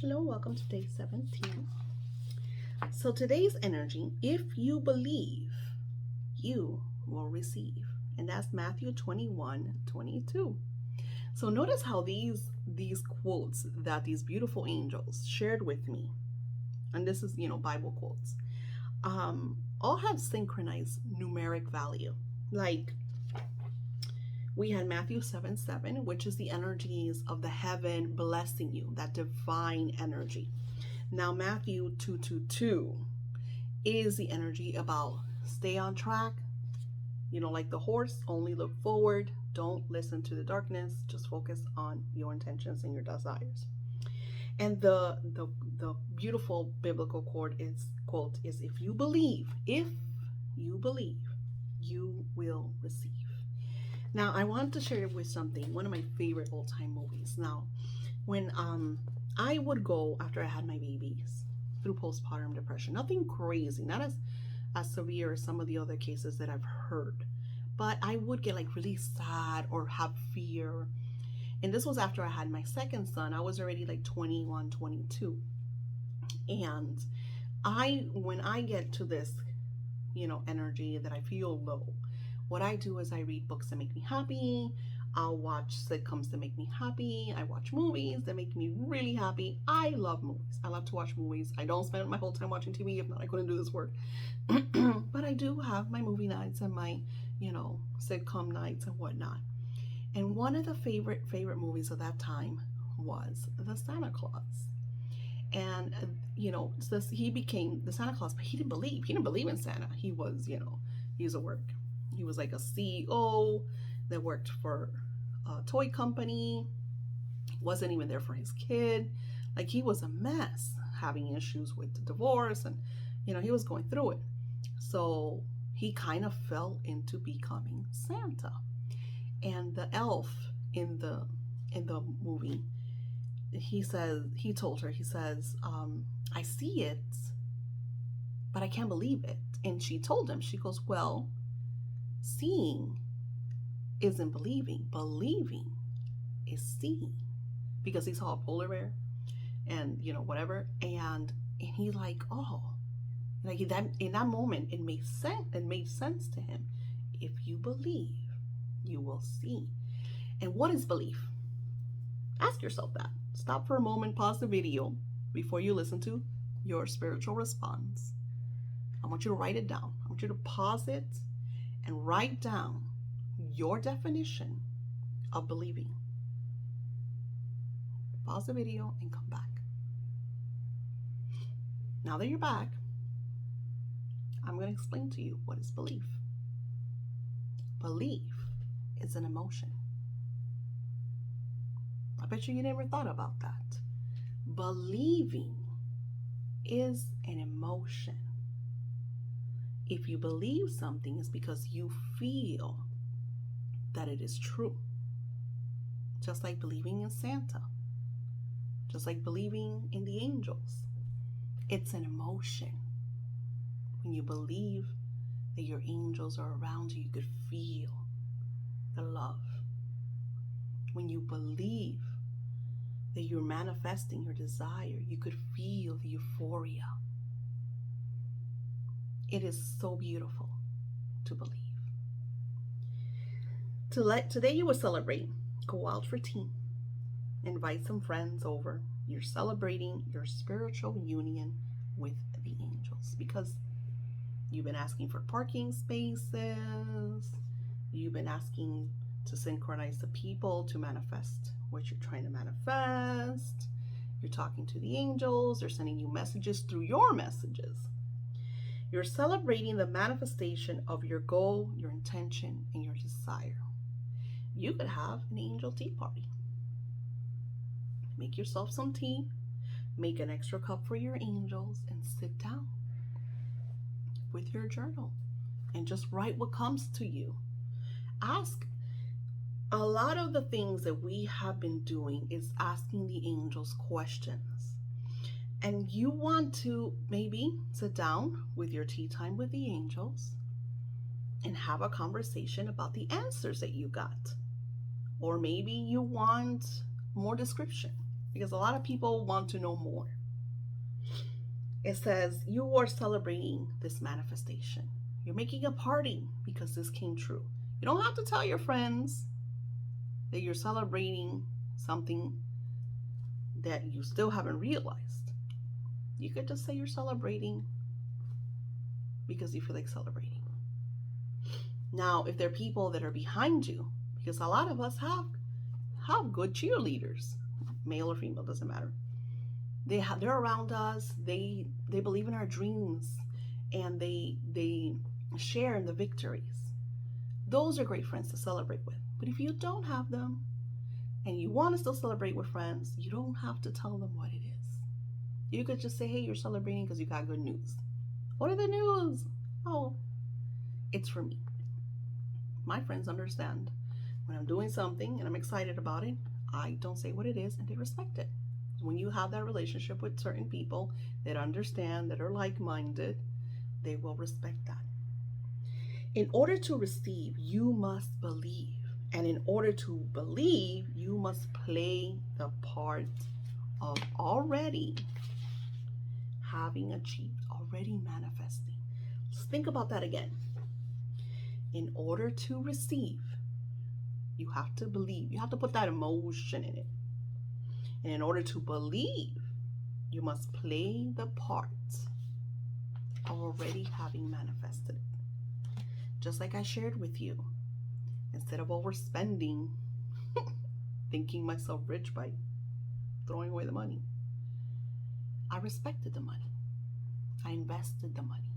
Hello, welcome to day 17. So today's energy, if you believe, you will receive. And that's Matthew 21:22. So notice how these quotes that these beautiful angels shared with me, and this is, Bible quotes, all have synchronized numeric value. Like we had Matthew 7:7, which is the energies of the heaven blessing you, that divine energy. Now Matthew 2:22 is the energy about stay on track, like the horse, only look forward, don't listen to the darkness, just focus on your intentions and your desires. And the beautiful biblical quote is if you believe, you will receive. Now I want to share with something, one of my favorite old time movies. Now, when I would go after I had my babies through postpartum depression, nothing crazy, not as severe as some of the other cases that I've heard, but I would get like really sad or have fear. And this was after I had my second son. I was already like 21, 22. And when I get to this, energy that I feel low, what I do is I read books that make me happy. I'll watch sitcoms that make me happy. I watch movies that make me really happy. I love movies. I love to watch movies. I don't spend my whole time watching TV. If not, I couldn't do this work. But I do have my movie nights and my, sitcom nights and whatnot. And one of the favorite movies of that time was The Santa Claus. And he became the Santa Claus, but he didn't believe. He didn't believe in Santa. He was, he was a work. He was like a CEO that worked for a toy company. Wasn't even there for his kid. Like he was a mess, having issues with the divorce, and he was going through it. So he kind of fell into becoming Santa. And the elf in the movie, he told her, I see it, but I can't believe it. And she told him, she goes, well, seeing isn't believing. Believing is seeing. Because he saw a polar bear and, whatever. And he's like, oh, like that in that moment, it made sense to him. If you believe, you will see. And what is belief? Ask yourself that. Stop for a moment, pause the video before you listen to your spiritual response. I want you to write it down. I want you to pause it and write down your definition of believing. Pause the video and come back. Now that you're back, I'm going to explain to you what is belief. Belief is an emotion. I bet you never thought about that. Believing is an emotion. If you believe something, it's because you feel that it is true. Just like believing in Santa. Just like believing in the angels. It's an emotion. When you believe that your angels are around you, you could feel the love. When you believe that you're manifesting your desire, you could feel the euphoria. It is so beautiful to believe. Today you will celebrate. Go out for tea. Invite some friends over. You're celebrating your spiritual union with the angels because you've been asking for parking spaces. You've been asking to synchronize the people to manifest what you're trying to manifest. You're talking to the angels. They're sending you messages through your messages. You're celebrating the manifestation of your goal, your intention, and your desire. You could have an angel tea party. Make yourself some tea. Make an extra cup for your angels and sit down with your journal and just write what comes to you. Ask. A lot of the things that we have been doing is asking the angels questions. And you want to maybe sit down with your tea time with the angels and have a conversation about the answers that you got. Or maybe you want more description. because a lot of people want to know more. It says you are celebrating this manifestation. You're making a party because this came true. You don't have to tell your friends that you're celebrating something that you still haven't realized. You could just say you're celebrating because you feel like celebrating. Now, if there are people that are behind you, because a lot of us have good cheerleaders, male or female, doesn't matter. They're around us. They believe in our dreams, and they share in the victories. Those are great friends to celebrate with. But if you don't have them, and you want to still celebrate with friends, you don't have to tell them what it is. You could just say, hey, you're celebrating because you got good news. What are the news? Oh, it's for me. My friends understand when I'm doing something and I'm excited about it, I don't say what it is, and they respect it. When you have that relationship with certain people that understand, that are like-minded, they will respect that. In order to receive, you must believe. And in order to believe, you must play the part of already having achieved, already manifesting. Let's think about that again. In order to receive, you have to believe. You have to put that emotion in it. And in order to believe, you must play the part of already having manifested it. Just like I shared with you, instead of overspending, thinking myself rich by throwing away the money, I respected the money. I invested the money.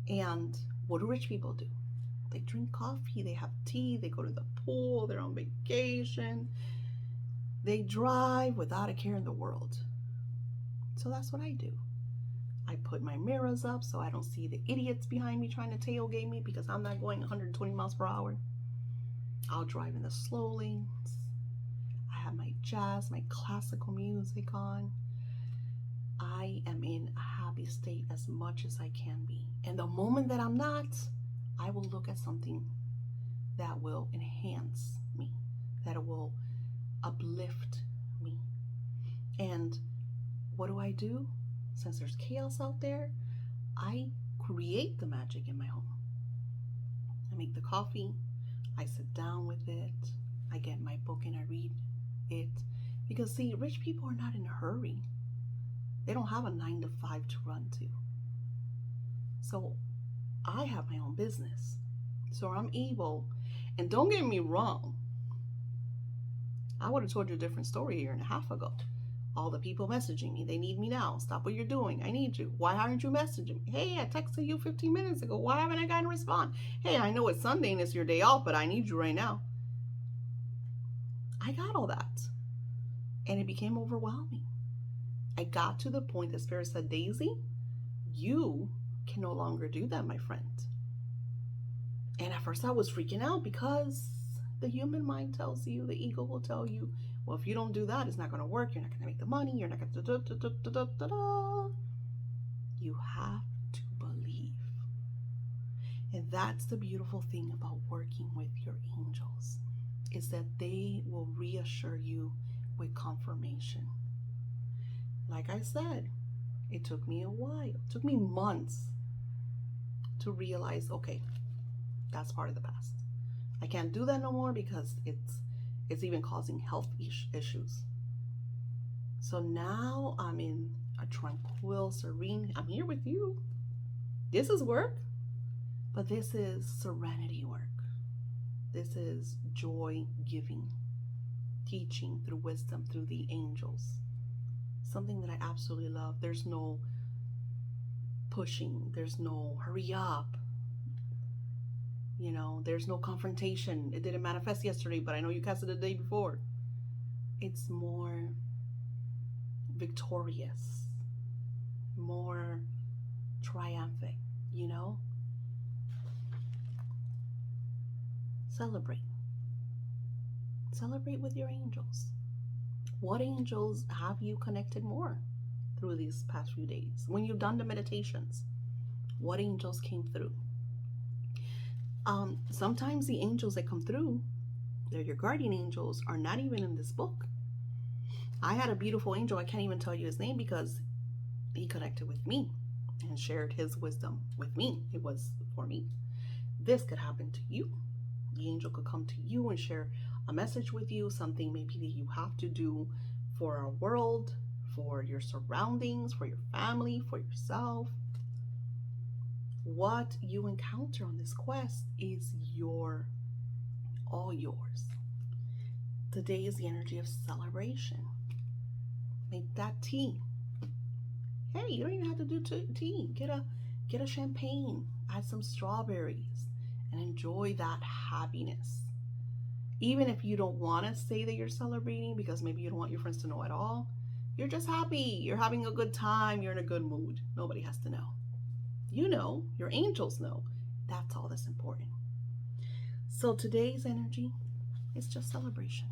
And what do rich people do? They drink coffee, they have tea, they go to the pool, they're on vacation. They drive without a care in the world. So that's what I do. I put my mirrors up so I don't see the idiots behind me trying to tailgate me because I'm not going 120 miles per hour. I'll drive in the slow lanes. I have my jazz, my classical music on. I am in a happy state as much as I can be. And the moment that I'm not, I will look at something that will enhance me, that will uplift me. And what do? Since there's chaos out there, I create the magic in my home. I make the coffee, I sit down with it, I get my book and I read it. Because see, rich people are not in a hurry. They don't have a 9 to 5 to run to. So I have my own business. So I'm able, and don't get me wrong, I would have told you a different story a year and a half ago. All the people messaging me, they need me now. Stop what you're doing. I need you. Why aren't you messaging me? Hey, I texted you 15 minutes ago. Why haven't I gotten a response? Hey, I know it's Sunday and it's your day off, but I need you right now. I got all that. And it became overwhelming. I got to the point that Spirit said, Daisy, you can no longer do that, my friend. And at first I was freaking out because the human mind tells you, the ego will tell you, well, if you don't do that, it's not going to work. You're not going to make the money. You're not going to. You have to believe. And that's the beautiful thing about working with your angels, is that they will reassure you with confirmation. Like I said, it took me a while. It took me months to realize, okay, that's part of the past. I can't do that no more because it's even causing health issues. So now I'm in a tranquil, serene, I'm here with you. This is work, but this is serenity work. This is joy giving, teaching through wisdom, through the angels. Something that I absolutely love. There's no pushing. There's no hurry up. You know, there's no confrontation. It didn't manifest yesterday, but I know you cast it the day before. It's more victorious, more triumphant, you know? Celebrate. Celebrate with your angels. What angels have you connected more through these past few days? When you've done the meditations, what angels came through? Sometimes the angels that come through, they're your guardian angels, are not even in this book. I had a beautiful angel. I can't even tell you his name because he connected with me and shared his wisdom with me. It was for me. This could happen to you. The angel could come to you and share a message with you, something maybe that you have to do for our world, for your surroundings, for your family, for yourself. What you encounter on this quest is all yours. Today is the energy of celebration. Make that tea. Hey, you don't even have to do tea. Get a champagne, add some strawberries, and enjoy that happiness. Even if you don't want to say that you're celebrating because maybe you don't want your friends to know at all, you're just happy. You're having a good time. You're in a good mood. Nobody has to know. You know, your angels know. That's all that's important. So today's energy is just celebration.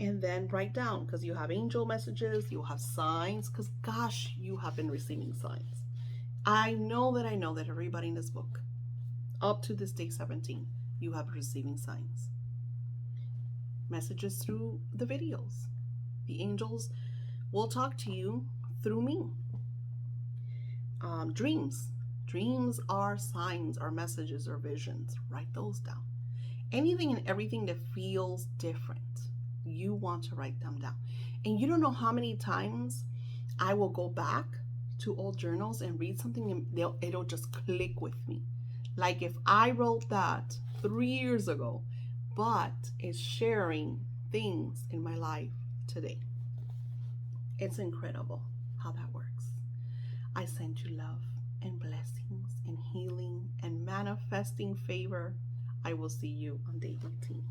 And then write down, because you have angel messages, you have signs, because gosh, you have been receiving signs. I know that everybody in this book, up to this day 17, you have receiving signs. Messages through the videos. The angels will talk to you through me. Dreams. Dreams are signs, are messages, or visions. Write those down. Anything and everything that feels different, you want to write them down. And you don't know how many times I will go back to old journals and read something and it'll just click with me. Like if I wrote that 3 years ago, but it's sharing things in my life today. It's incredible how that works. I send you love and blessings and healing and manifesting favor. I will see you on day 18.